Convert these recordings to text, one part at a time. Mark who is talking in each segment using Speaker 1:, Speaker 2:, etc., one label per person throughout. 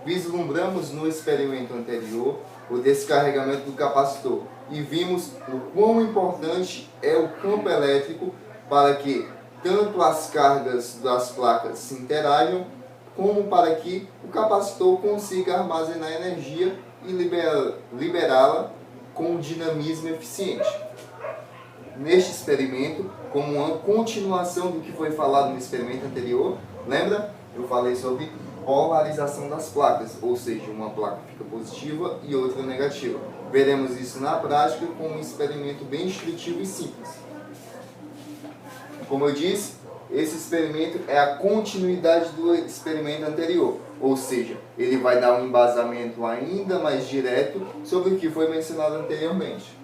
Speaker 1: Vislumbramos no experimento anterior o descarregamento do capacitor e vimos o quão importante é o campo elétrico para que tanto as cargas das placas se interajam, como para que o capacitor consiga armazenar energia e liberá-la com um dinamismo eficiente. Neste experimento, como uma continuação do que foi falado no experimento anterior, lembra? Eu falei sobre polarização das placas, ou seja, uma placa fica positiva e outra negativa. Veremos isso na prática com um experimento bem instrutivo e simples. Como eu disse, esse experimento é a continuidade do experimento anterior, ou seja, ele vai dar um embasamento ainda mais direto sobre o que foi mencionado anteriormente.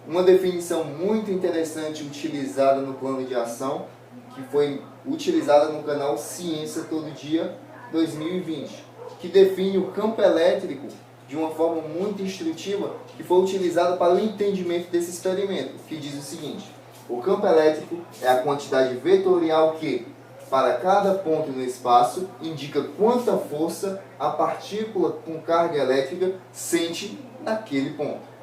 Speaker 1: Uma definição muito interessante utilizada no plano de ação, que foi utilizada no canal Ciência Todo Dia 2020, que define o campo elétrico de uma forma muito instrutiva, que foi utilizada para o entendimento desse experimento, que diz o seguinte: o campo elétrico é a quantidade vetorial que, para cada ponto no espaço, indica quanta força a partícula com carga elétrica sente naquele ponto.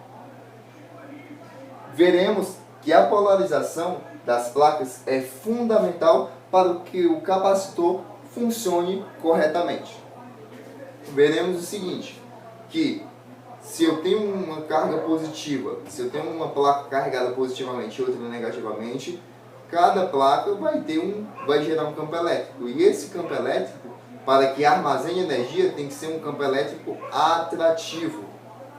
Speaker 1: Veremos que a polarização das placas é fundamental para que o capacitor funcione corretamente. Veremos o seguinte, que se eu tenho uma carga positiva, se eu tenho uma placa carregada positivamente e outra negativamente, cada placa vai gerar um campo elétrico. E esse campo elétrico, para que armazene energia, tem que ser um campo elétrico atrativo,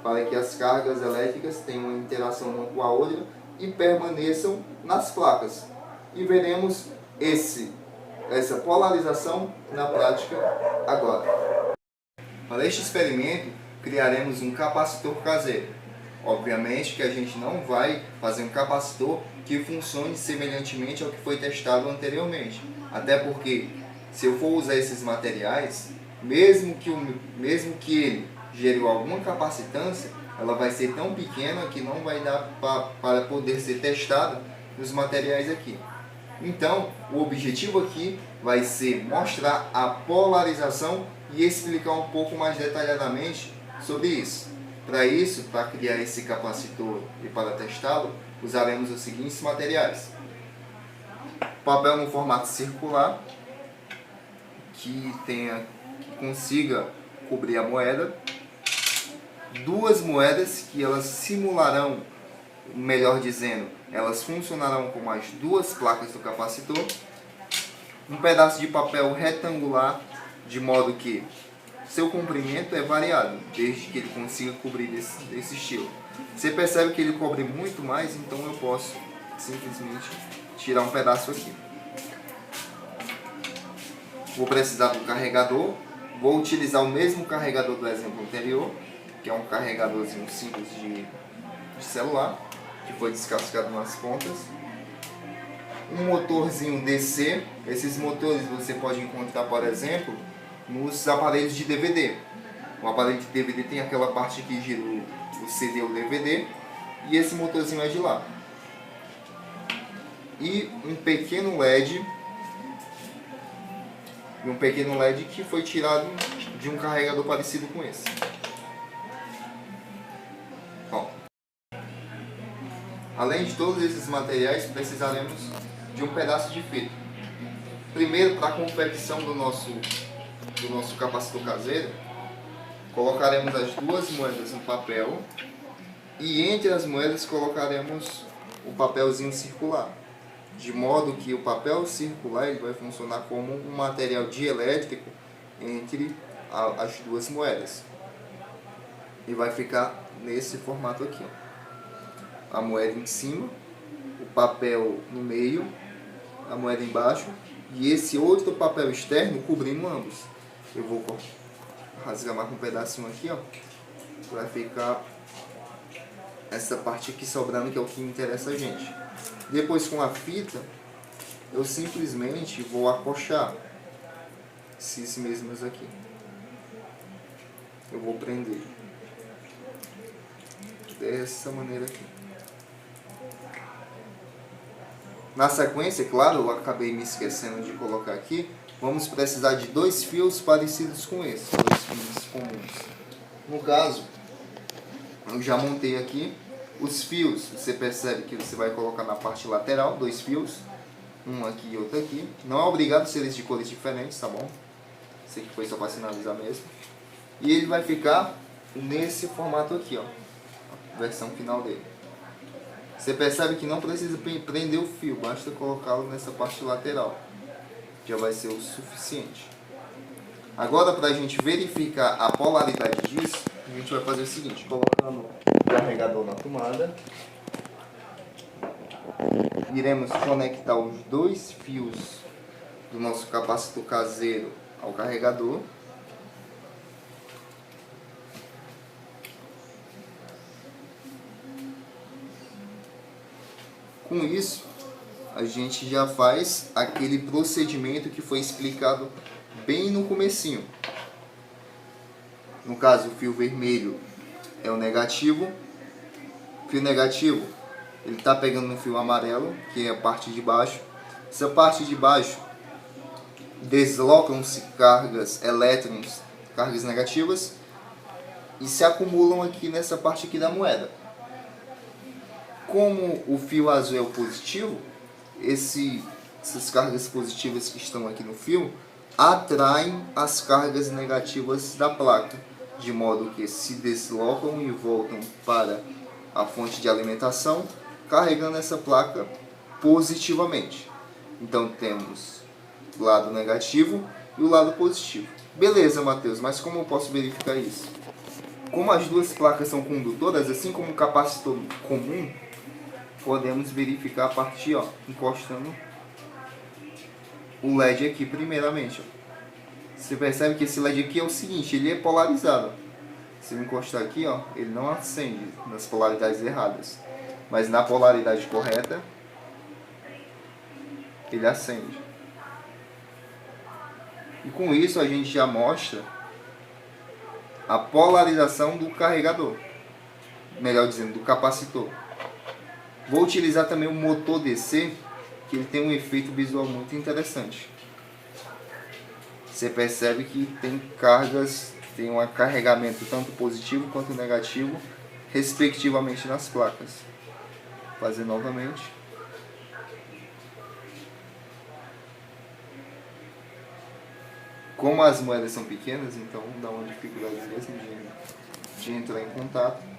Speaker 1: para que as cargas elétricas tenham uma interação uma com a outra e permaneçam nas placas. E veremos essa polarização na prática agora. Para este experimento, criaremos um capacitor caseiro. Obviamente que a gente não vai fazer um capacitor que funcione semelhantemente ao que foi testado anteriormente. Até porque, se eu for usar esses materiais, mesmo que ele gere alguma capacitância, ela vai ser tão pequena que não vai dar para poder ser testada nos materiais aqui. Então, o objetivo aqui vai ser mostrar a polarização e explicar um pouco mais detalhadamente sobre isso. Para isso, para criar esse capacitor e para testá-lo, usaremos os seguintes materiais: papel no formato circular, que consiga cobrir a moeda, duas moedas que elas simularão, melhor dizendo, elas funcionarão como as duas placas do capacitor, um pedaço de papel retangular, de modo que seu comprimento é variado, desde que ele consiga cobrir desse estilo. Você percebe que ele cobre muito mais, então eu posso simplesmente tirar um pedaço aqui. Vou precisar do carregador, vou utilizar o mesmo carregador do exemplo anterior, que é um carregadorzinho simples de celular, que foi descascado nas pontas. Um motorzinho DC, esses motores você pode encontrar, por exemplo, nos aparelhos de DVD. O aparelho de DVD tem aquela parte que gira o CD ou DVD, e esse motorzinho é de lá. E um pequeno LED, que foi tirado de um carregador parecido com esse. Bom, além de todos esses materiais, precisaremos de um pedaço de fita. Primeiro, para a confecção do nosso capacitor caseiro, colocaremos as duas moedas no papel e entre as moedas colocaremos o papelzinho circular, de modo que o papel circular ele vai funcionar como um material dielétrico entre as duas moedas e vai ficar nesse formato aqui, ó. A moeda em cima, o papel no meio, a moeda embaixo e esse outro papel externo cobrindo ambos. Eu vou rasgar mais um pedacinho aqui, ó, para ficar essa parte aqui sobrando, que é o que interessa a gente. Depois, com a fita, eu simplesmente vou acochar esses mesmos aqui. Eu vou prender dessa maneira aqui. Na sequência, claro, eu acabei me esquecendo de colocar aqui, vamos precisar de 2 fios parecidos com esse, 2 fios comuns. No caso, eu já montei aqui os fios. Você percebe que você vai colocar na parte lateral 2 fios, um aqui e outro aqui. Não é obrigado a ser eles de cores diferentes, tá bom? Esse aqui foi só para sinalizar mesmo. E ele vai ficar nesse formato aqui, ó, a versão final dele. Você percebe que não precisa prender o fio, basta colocá-lo nessa parte lateral. Já vai ser o suficiente. Agora, para a gente verificar a polaridade disso, a gente vai fazer o seguinte: colocando o carregador na tomada, iremos conectar os 2 fios do nosso capacitor caseiro ao carregador. Com isso, a gente já faz aquele procedimento que foi explicado bem no comecinho. No caso, o fio vermelho é o negativo. O fio negativo, ele está pegando no fio amarelo, que é a parte de baixo. Essa parte de baixo deslocam-se cargas, elétrons, cargas negativas, e se acumulam aqui nessa parte aqui da moeda. Como o fio azul é o positivo, essas cargas positivas que estão aqui no fio atraem as cargas negativas da placa, de modo que se deslocam e voltam para a fonte de alimentação, carregando essa placa positivamente. Então temos o lado negativo e o lado positivo. Beleza, Matheus, mas como eu posso verificar isso? Como as duas placas são condutoras, assim como o capacitor comum, podemos verificar a partir, ó, encostando o LED aqui primeiramente. Ó. Você percebe que esse LED aqui é o seguinte, ele é polarizado. Se eu encostar aqui, ó, ele não acende nas polaridades erradas, mas na polaridade correta ele acende. E com isso a gente já mostra a polarização do carregador, melhor dizendo, do capacitor. Vou utilizar também o motor DC, que ele tem um efeito visual muito interessante. Você percebe que tem cargas, tem um carregamento tanto positivo quanto negativo, respectivamente nas placas. Vou fazer novamente. Como as moedas são pequenas, então dá uma dificuldade mesmo de entrar em contato.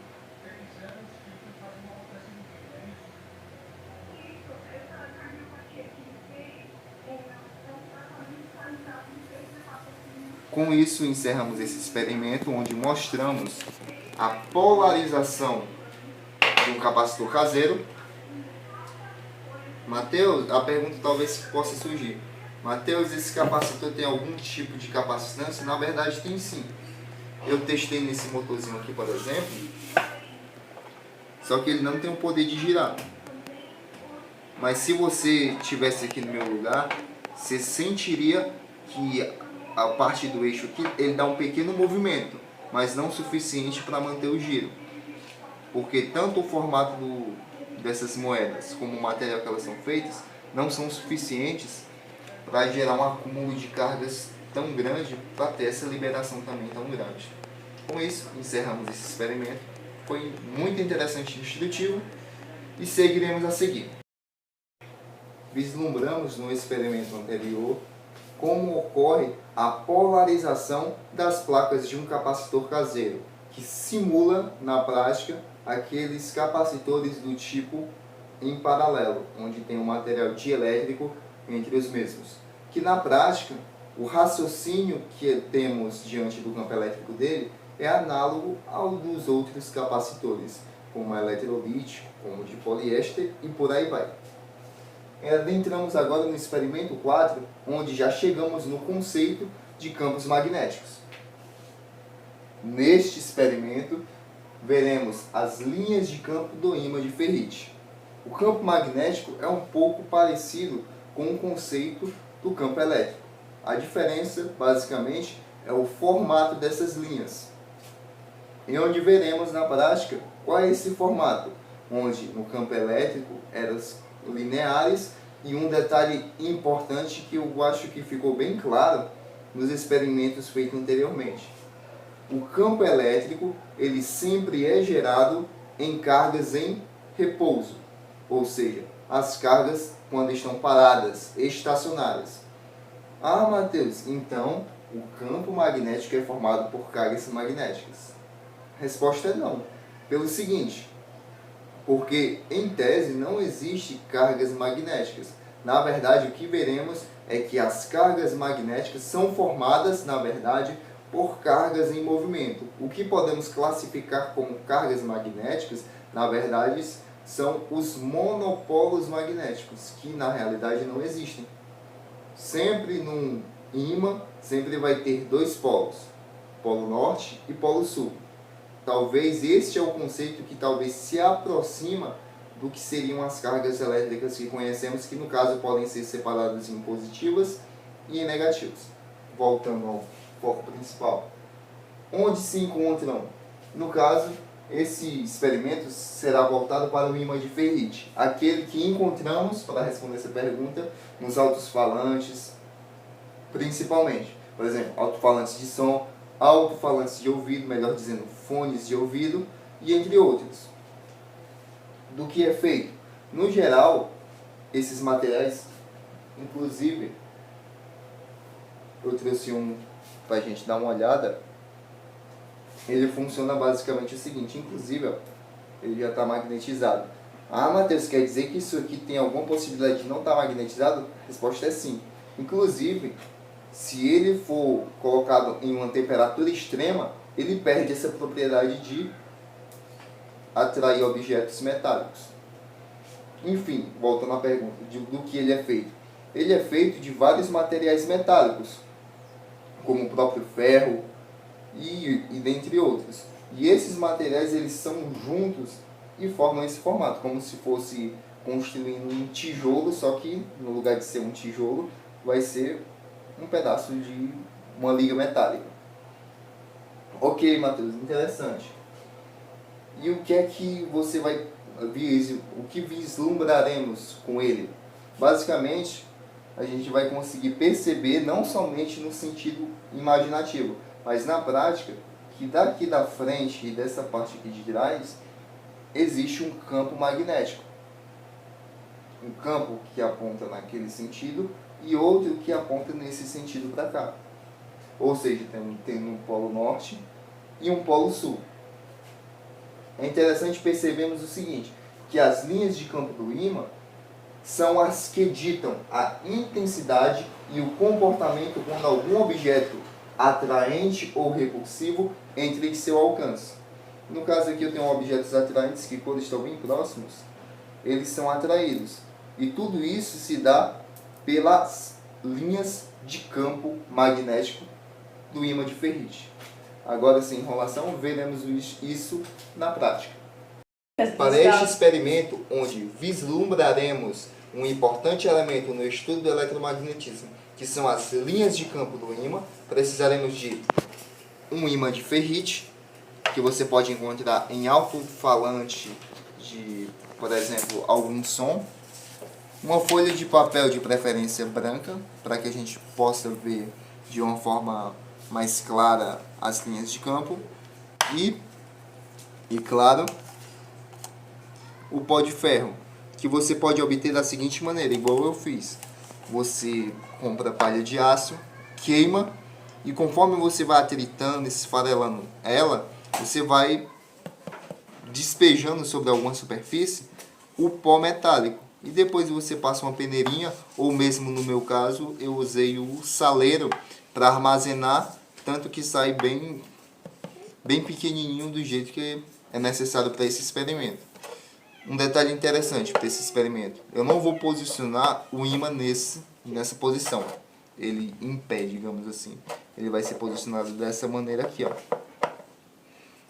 Speaker 1: Com isso, encerramos esse experimento onde mostramos a polarização de um capacitor caseiro. Mateus, a pergunta talvez possa surgir: Mateus, esse capacitor tem algum tipo de capacitância? Na verdade tem sim. Eu testei nesse motorzinho aqui, por exemplo, só que ele não tem o poder de girar. Mas se você estivesse aqui no meu lugar, você sentiria que a parte do eixo aqui, ele dá um pequeno movimento, mas não suficiente para manter o giro. Porque tanto o formato dessas moedas como o material que elas são feitas não são suficientes para gerar um acúmulo de cargas tão grande, para ter essa liberação também tão grande. Com isso, encerramos esse experimento. Foi muito interessante e instrutivo e seguiremos a seguir. Vislumbramos no experimento anterior como ocorre a polarização das placas de um capacitor caseiro, que simula, na prática, aqueles capacitores do tipo em paralelo, onde tem um material dielétrico entre os mesmos. Que na prática, o raciocínio que temos diante do campo elétrico dele é análogo ao dos outros capacitores, como eletrolítico, como de poliéster e por aí vai. Adentramos agora no experimento 4, onde já chegamos no conceito de campos magnéticos. Neste experimento, veremos as linhas de campo do ímã de ferrite. O campo magnético é um pouco parecido com o conceito do campo elétrico. A diferença, basicamente, é o formato dessas linhas. E onde veremos na prática qual é esse formato, onde no campo elétrico eram lineares E um detalhe importante que eu acho que ficou bem claro nos experimentos feitos anteriormente. O campo elétrico, ele sempre é gerado em cargas em repouso, ou seja, as cargas quando estão paradas, estacionárias. Ah, Matheus, então o campo magnético é formado por cargas magnéticas? A resposta é não. Pelo seguinte, porque em tese não existe cargas magnéticas. Na verdade, o que veremos é que as cargas magnéticas são formadas, na verdade, por cargas em movimento. O que podemos classificar como cargas magnéticas, na verdade, são os monopolos magnéticos, que na realidade não existem. Sempre num ímã, sempre vai ter dois polos, polo norte e polo sul. Talvez este é o conceito que talvez se aproxima do que seriam as cargas elétricas que conhecemos, que no caso podem ser separadas em positivas e em negativas. Voltando ao foco principal. Onde se encontram? No caso, esse experimento será voltado para o ímã de ferrite, aquele que encontramos, para responder essa pergunta, nos alto-falantes, principalmente. Por exemplo, alto-falantes de som, alto-falantes de ouvido, melhor dizendo, fones de ouvido, e entre outros. Do que é feito? No geral, esses materiais, inclusive, eu trouxe um para a gente dar uma olhada. Ele funciona basicamente o seguinte, inclusive, ó, ele já está magnetizado. Ah, Matheus, quer dizer que isso aqui tem alguma possibilidade de não estar magnetizado? A resposta é sim. Inclusive, se ele for colocado em uma temperatura extrema, ele perde essa propriedade de atrair objetos metálicos. Enfim, voltando à pergunta do que ele é feito. Ele é feito de vários materiais metálicos, como o próprio ferro e dentre outros. E esses materiais eles são juntos e formam esse formato, como se fosse construindo um tijolo, só que no lugar de ser um tijolo, vai ser um pedaço de uma liga metálica. Ok, Matheus, interessante. E o que é que você vai o que vislumbraremos com ele? Basicamente, a gente vai conseguir perceber não somente no sentido imaginativo, mas na prática, que daqui da frente e dessa parte aqui de trás, existe um campo magnético. Um campo que aponta naquele sentido e outro que aponta nesse sentido para cá. Ou seja, tem um polo norte e um polo sul. É interessante percebermos o seguinte, que as linhas de campo do ímã são as que ditam a intensidade e o comportamento quando algum objeto atraente ou repulsivo entra em seu alcance. No caso aqui eu tenho objetos atraentes que quando estão bem próximos, eles são atraídos. E tudo isso se dá pelas linhas de campo magnético do ímã de ferrite. Agora, sem enrolação, veremos isso na prática. Para este experimento, onde vislumbraremos um importante elemento no estudo do eletromagnetismo, que são as linhas de campo do ímã, precisaremos de um ímã de ferrite, que você pode encontrar em alto-falante de, por exemplo, algum som, uma folha de papel de preferência branca, para que a gente possa ver de uma forma mais clara as linhas de campo, e claro, o pó de ferro, que você pode obter da seguinte maneira, igual eu fiz. Você compra palha de aço, queima, e conforme você vai atritando, esfarelando ela, você vai despejando sobre alguma superfície o pó metálico. E depois você passa uma peneirinha, ou mesmo no meu caso, eu usei o saleiro para armazenar, tanto que sai bem pequenininho do jeito que é necessário para esse experimento. Um detalhe interessante para esse experimento, eu não vou posicionar o ímã nessa posição, ele em pé, digamos assim. Ele vai ser posicionado dessa maneira aqui, ó.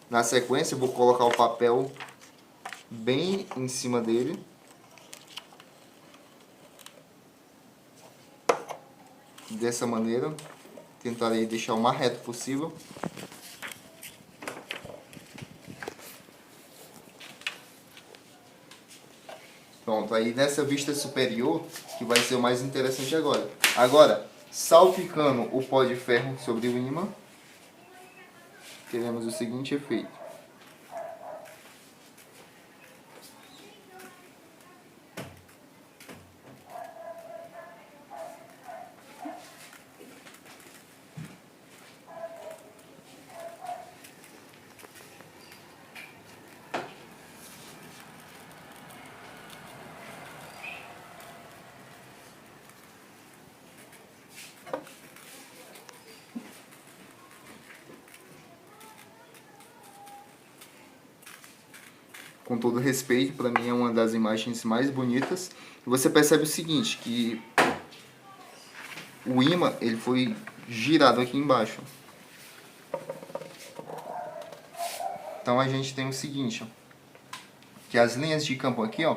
Speaker 1: Na sequência eu vou colocar o papel bem em cima dele. Dessa maneira, tentarei deixar o mais reto possível. Pronto, aí nessa vista superior, que vai ser o mais interessante agora. Agora, salpicando o pó de ferro sobre o ímã, teremos o seguinte efeito. Com todo respeito, para mim é uma das imagens mais bonitas. Você percebe o seguinte, que o ímã ele foi girado aqui embaixo. Então a gente tem o seguinte, ó, que as linhas de campo aqui, ó,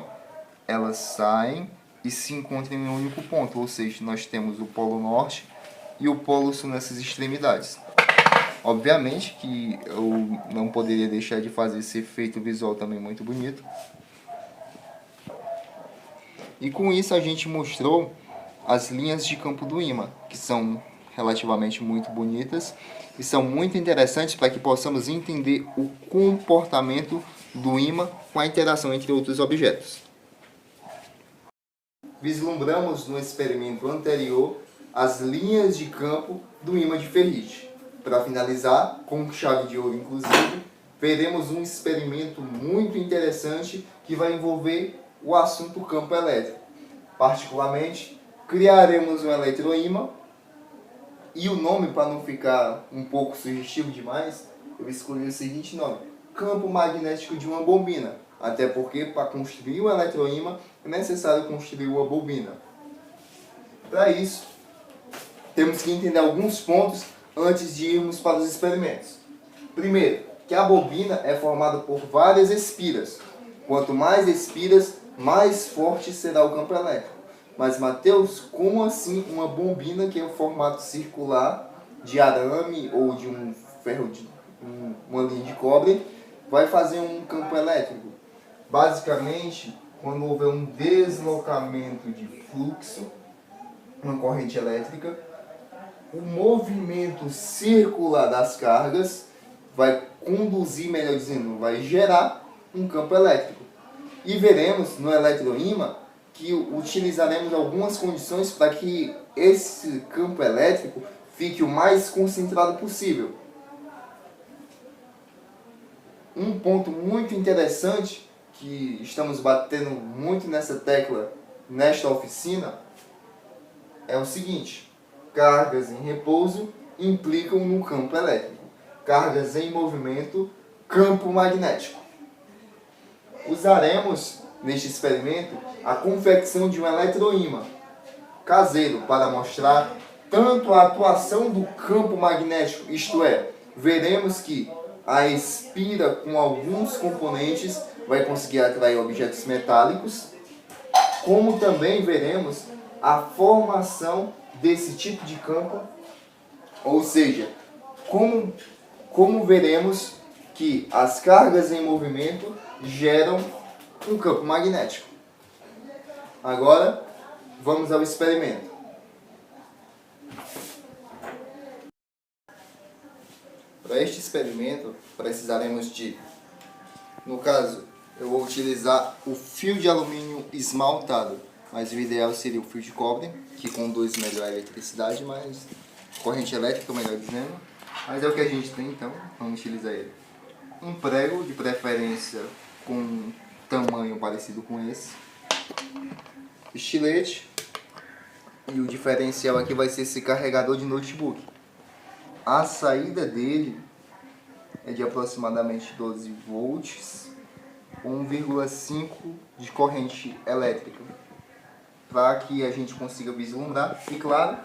Speaker 1: elas saem e se encontram em um único ponto, ou seja, nós temos o polo norte e o polo sul nessas extremidades. Obviamente que eu não poderia deixar de fazer esse efeito visual também muito bonito. E com isso a gente mostrou as linhas de campo do ímã, que são relativamente muito bonitas e são muito interessantes para que possamos entender o comportamento do ímã com a interação entre outros objetos. Vislumbramos no experimento anterior as linhas de campo do ímã de ferrite. Para finalizar, com chave de ouro inclusive, veremos um experimento muito interessante que vai envolver o assunto campo elétrico. Particularmente, criaremos um eletroímã e o nome, para não ficar um pouco sugestivo demais, eu escolhi o seguinte nome: campo magnético de uma bobina. Até porque para construir um eletroímã é necessário construir uma bobina. Para isso, temos que entender alguns pontos antes de irmos para os experimentos. Primeiro, que a bobina é formada por várias espiras. Quanto mais espiras, mais forte será o campo elétrico. Mas, Matheus, como assim uma bobina que é um formato circular de arame ou de um ferro, uma linha de cobre, vai fazer um campo elétrico? Basicamente, quando houver um deslocamento de fluxo, uma corrente elétrica, o movimento circular das cargas vai conduzir, melhor dizendo, vai gerar um campo elétrico. E veremos no eletroímã que utilizaremos algumas condições para que esse campo elétrico fique o mais concentrado possível. Um ponto muito interessante que estamos batendo muito nessa tecla nesta oficina é o seguinte: cargas em repouso implicam no campo elétrico. Cargas em movimento, campo magnético. Usaremos neste experimento a confecção de um eletroímã caseiro para mostrar tanto a atuação do campo magnético, isto é, veremos que a espira com alguns componentes vai conseguir atrair objetos metálicos, como também veremos a formação desse tipo de campo, ou seja, como veremos que as cargas em movimento geram um campo magnético. Agora, vamos ao experimento. Para este experimento, precisaremos de, no caso, eu vou utilizar o fio de alumínio esmaltado, mas o ideal seria o fio de cobre, que conduz melhor a eletricidade, mas corrente elétrica, melhor dizendo. Mas é o que a gente tem, então vamos utilizar ele. Um prego, de preferência com um tamanho parecido com esse. Estilete. E o diferencial aqui vai ser esse carregador de notebook. A saída dele é de aproximadamente 12 volts, 1,5 de corrente elétrica, para que a gente consiga vislumbrar. E claro,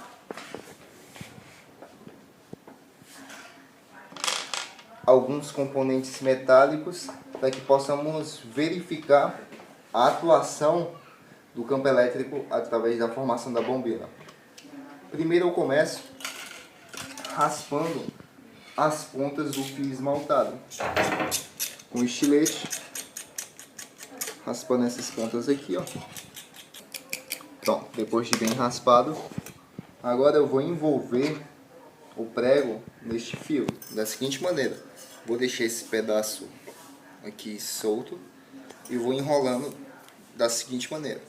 Speaker 1: alguns componentes metálicos para que possamos verificar a atuação do campo elétrico através da formação da bombina. Primeiro eu começo raspando as pontas do fio esmaltado com estilete. raspando essas pontas aqui, ó. Pronto, depois de bem raspado, agora eu vou envolver o prego neste fio da seguinte maneira. Vou deixar esse pedaço aqui solto e vou enrolando da seguinte maneira.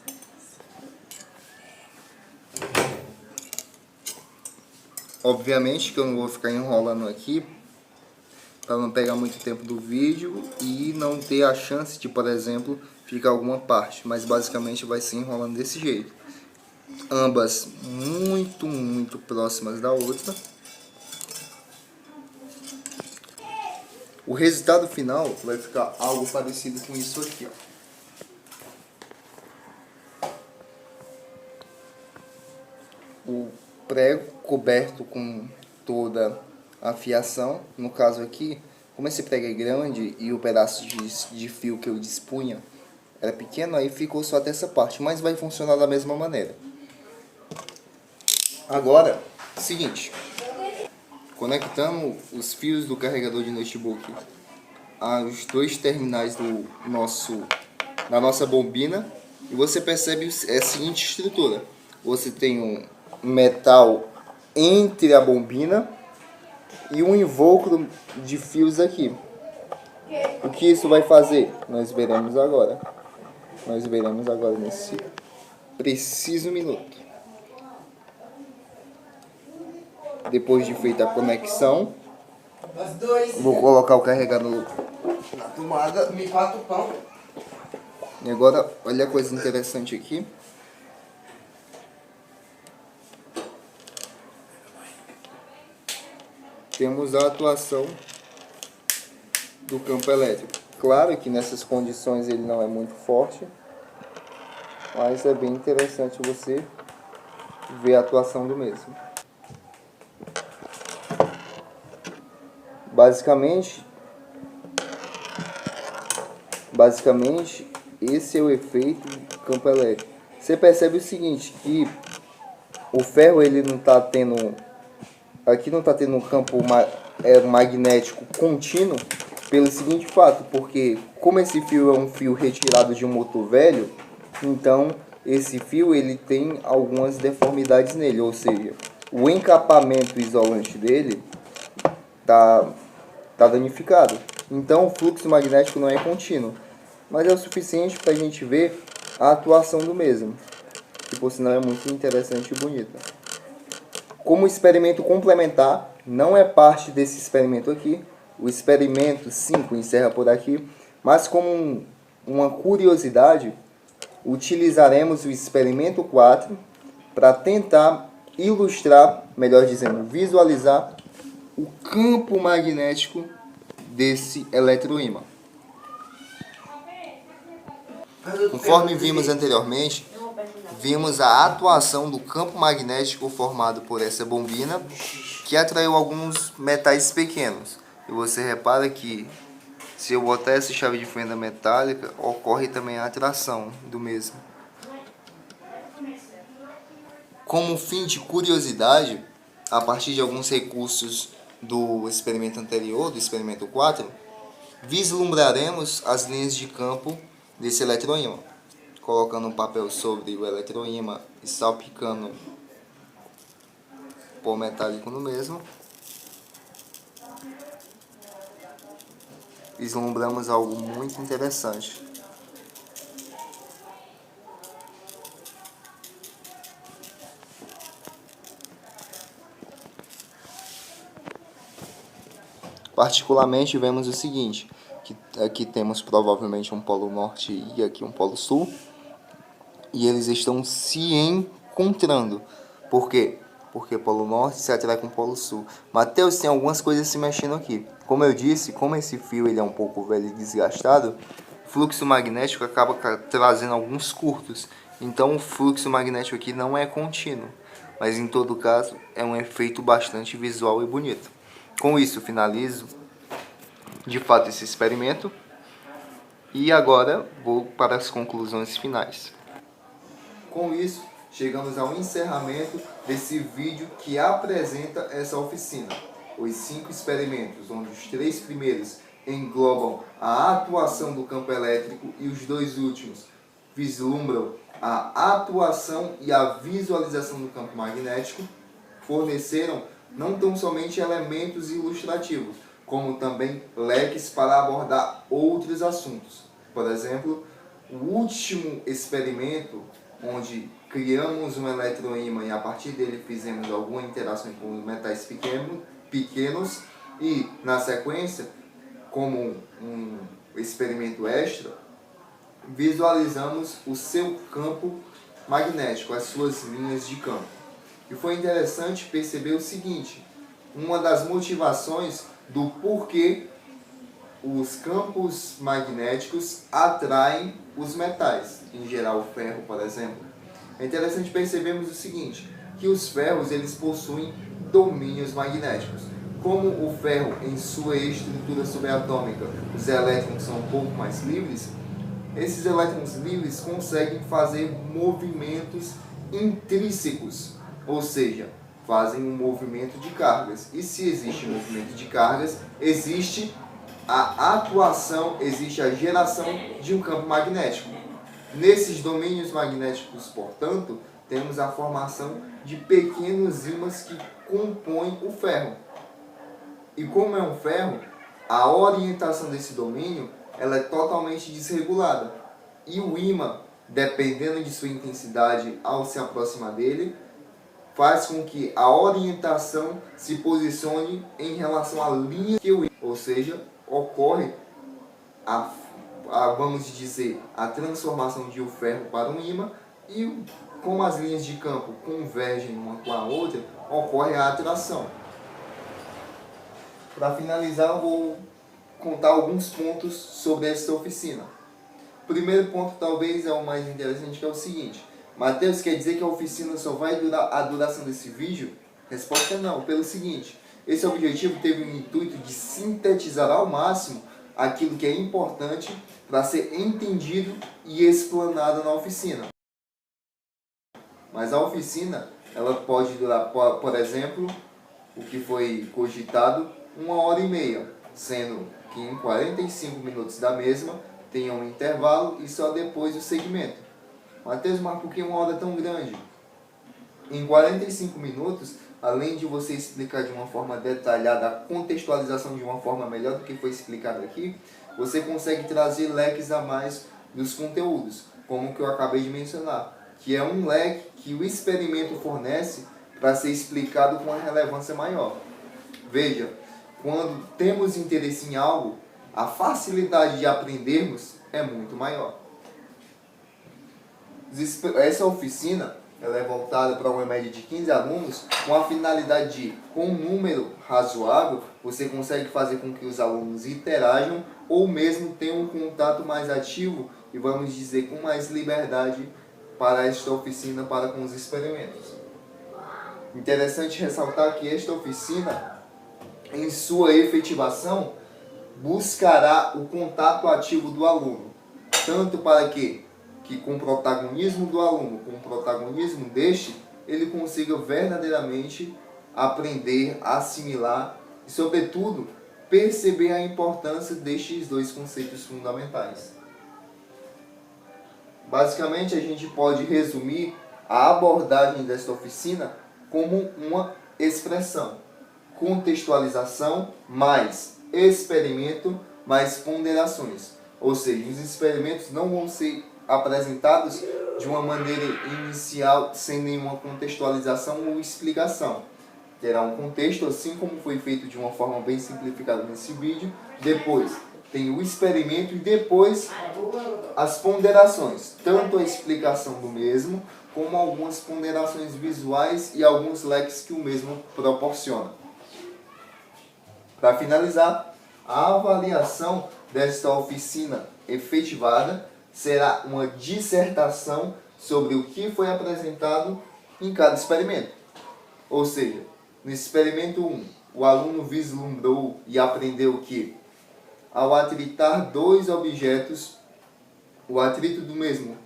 Speaker 1: Obviamente que eu não vou ficar enrolando aqui para não pegar muito tempo do vídeo e não ter a chance de, por exemplo, ficar alguma parte, mas basicamente vai ser enrolando desse jeito. Ambas muito próximas da outra. O resultado final vai ficar algo parecido com isso aqui, ó. O prego coberto com toda a fiação. No caso aqui, como esse prego é grande e o pedaço de fio que eu dispunha era pequeno, aí ficou só até essa parte, mas vai funcionar da mesma maneira. Agora, seguinte, conectamos os fios do carregador de notebook aos dois terminais da nossa bobina e você percebe a seguinte estrutura. Você tem um metal entre a bobina e um invólucro de fios aqui. O que isso vai fazer? Nós veremos agora. Nós veremos agora nesse preciso minuto. Depois de feita a conexão, vou colocar o carregador na tomada.
Speaker 2: Me falta o pão.
Speaker 1: E agora, olha a coisa interessante aqui. Temos a atuação do campo elétrico. Claro que nessas condições ele não é muito forte, mas é bem interessante você ver a atuação do mesmo. Basicamente, esse é o efeito do campo elétrico. Você percebe o seguinte, que o ferro ele não está tendo, aqui não está tendo um campo magnético contínuo, pelo seguinte fato, porque como esse fio é um fio retirado de um motor velho, então esse fio ele tem algumas deformidades nele, ou seja, o encapamento isolante dele tá danificado. Então o fluxo magnético não é contínuo, mas é o suficiente para a gente ver a atuação do mesmo, que por sinal é muito interessante e bonita. Como experimento complementar, não é parte desse experimento aqui, o experimento 5 encerra por aqui, mas como uma curiosidade, utilizaremos o experimento 4 para tentar ilustrar, melhor dizendo, visualizar o campo magnético desse eletroímã. Conforme vimos anteriormente, vimos a atuação do campo magnético formado por essa bobina, que atraiu alguns metais pequenos. E você repara que, se eu botar essa chave de fenda metálica, ocorre também a atração do mesmo. Como fim de curiosidade, a partir de alguns recursos do experimento anterior, do experimento 4, vislumbraremos as linhas de campo desse eletroímã, colocando um papel sobre o eletroímã e salpicando pó metálico no mesmo. Vislumbramos algo muito interessante. Particularmente vemos o seguinte, que aqui temos provavelmente um polo norte e aqui um polo sul, e eles estão se encontrando. Por quê? Porque polo norte se atrai com o polo sul. Mateus, tem algumas coisas se mexendo aqui. Como eu disse, como esse fio ele é um pouco velho e desgastado, o fluxo magnético acaba trazendo alguns curtos. Então o fluxo magnético aqui não é contínuo, mas em todo caso é um efeito bastante visual e bonito. Com isso finalizo de fato esse experimento e agora vou para as conclusões finais. Com isso, chegamos ao encerramento desse vídeo que apresenta essa oficina. Os 5 experimentos, onde os 3 primeiros englobam a atuação do campo elétrico e os dois últimos vislumbram a atuação e a visualização do campo magnético, forneceram não tão somente elementos ilustrativos, como também leques para abordar outros assuntos. Por exemplo, o último experimento, onde criamos um eletroímã e a partir dele fizemos alguma interação com metais pequenos e, na sequência, como um experimento extra, visualizamos o seu campo magnético, as suas linhas de campo. E foi interessante perceber o seguinte, uma das motivações do porquê os campos magnéticos atraem os metais, em geral o ferro, por exemplo. É interessante percebermos o seguinte, que os ferros eles possuem domínios magnéticos. Como o ferro, em sua estrutura subatômica, os elétrons são um pouco mais livres, esses elétrons livres conseguem fazer movimentos intrínsecos, ou seja, fazem um movimento de cargas. E se existe um movimento de cargas, existe a atuação, existe a geração de um campo magnético. Nesses domínios magnéticos, portanto, temos a formação de pequenos ímãs que compõem o ferro. E como é um ferro, a orientação desse domínio ela é totalmente desregulada. E o ímã, dependendo de sua intensidade ao se aproximar dele, faz com que a orientação se posicione em relação à linha que o ímã, ou seja, ocorre vamos dizer, a transformação de um ferro para um ímã e como as linhas de campo convergem uma com a outra, ocorre a atração. Para finalizar, eu vou contar alguns pontos sobre esta oficina. O primeiro ponto talvez é o mais interessante, que é o seguinte: Matheus, quer dizer que a oficina só vai durar a duração desse vídeo? Resposta não, pelo seguinte: esse objetivo teve o intuito de sintetizar ao máximo aquilo que é importante para ser entendido e explanado na oficina. Mas a oficina ela pode durar, por exemplo, o que foi cogitado, 1h30, sendo que em 45 minutos da mesma tenha um intervalo e só depois o segmento. Matheus, mas por que 1 hora tão grande? Em 45 minutos, além de você explicar de uma forma detalhada a contextualização de uma forma melhor do que foi explicado aqui, você consegue trazer leques a mais dos conteúdos, como o que eu acabei de mencionar, que é um leque que o experimento fornece para ser explicado com uma relevância maior. Veja, quando temos interesse em algo, a facilidade de aprendermos é muito maior. Essa oficina ela é voltada para uma média de 15 alunos, com a finalidade de, com um número razoável, você consegue fazer com que os alunos interajam ou mesmo tenham um contato mais ativo e, vamos dizer, com mais liberdade para esta oficina, para com os experimentos. Interessante ressaltar que esta oficina, em sua efetivação, buscará o contato ativo do aluno, tanto para que com o protagonismo do aluno, com o protagonismo deste, ele consiga verdadeiramente aprender, assimilar e, sobretudo, perceber a importância destes dois conceitos fundamentais. Basicamente, a gente pode resumir a abordagem desta oficina como uma expressão: contextualização mais experimento mais ponderações. Ou seja, os experimentos não vão ser apresentados de uma maneira inicial, sem nenhuma contextualização ou explicação. Terá um contexto, assim como foi feito de uma forma bem simplificada nesse vídeo. Depois tem o experimento e depois as ponderações, tanto a explicação do mesmo, como algumas ponderações visuais e alguns leques que o mesmo proporciona. Para finalizar, a avaliação desta oficina efetivada será uma dissertação sobre o que foi apresentado em cada experimento. Ou seja, no experimento 1, o aluno vislumbrou e aprendeu que, ao atritar dois objetos, o atrito do mesmo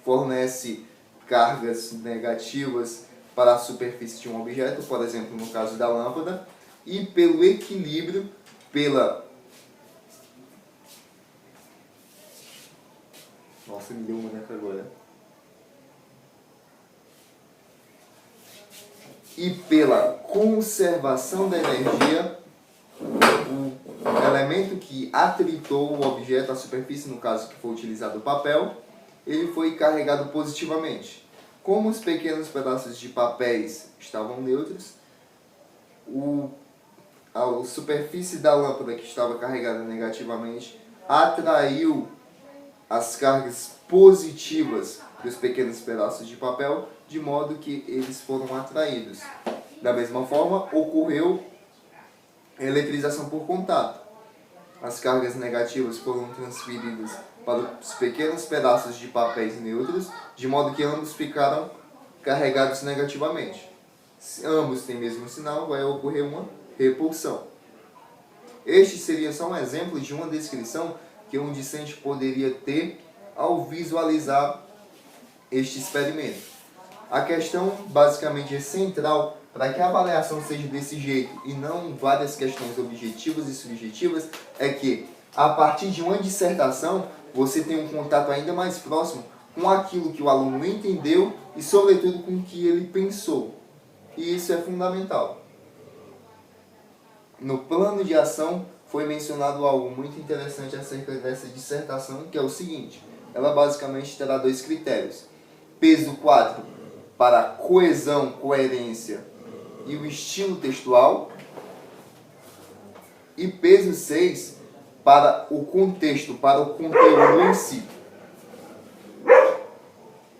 Speaker 1: fornece cargas negativas para a superfície de um objeto, por exemplo, no caso da lâmpada, e pelo equilíbrio, pela pela conservação da energia, o elemento que atritou o objeto, a superfície, no caso que foi utilizado o papel, ele foi carregado positivamente. Como os pequenos pedaços de papéis estavam neutros, a superfície da lâmpada que estava carregada negativamente atraiu as cargas positivas dos pequenos pedaços de papel, de modo que eles foram atraídos. Da mesma forma, ocorreu eletrização por contato. As cargas negativas foram transferidas para os pequenos pedaços de papéis neutros, de modo que ambos ficaram carregados negativamente. Se ambos têm o mesmo sinal, vai ocorrer uma repulsão. Este seria só um exemplo de uma descrição que um discente poderia ter ao visualizar este experimento. A questão basicamente é central para que a avaliação seja desse jeito e não várias questões objetivas e subjetivas, é que a partir de uma dissertação você tem um contato ainda mais próximo com aquilo que o aluno entendeu e sobretudo com o que ele pensou. E isso é fundamental. No plano de ação foi mencionado algo muito interessante acerca dessa dissertação, que é o seguinte: ela basicamente terá dois critérios. Peso 4 para coesão, coerência e o estilo textual, e peso 6 para o contexto, para o conteúdo em si.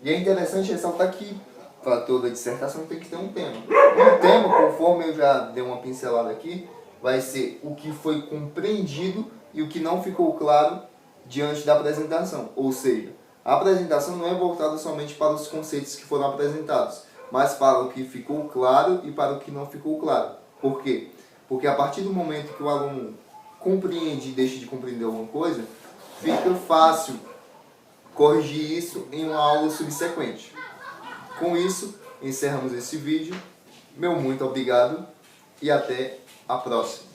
Speaker 1: E é interessante ressaltar que para toda dissertação tem que ter um tema. E o tema, conforme eu já dei uma pincelada aqui, vai ser o que foi compreendido e o que não ficou claro diante da apresentação. Ou seja, a apresentação não é voltada somente para os conceitos que foram apresentados, mas para o que ficou claro e para o que não ficou claro. Por quê? Porque a partir do momento que o aluno compreende e deixa de compreender alguma coisa, fica fácil corrigir isso em uma aula subsequente. Com isso, encerramos esse vídeo. Meu muito obrigado e até a próxima.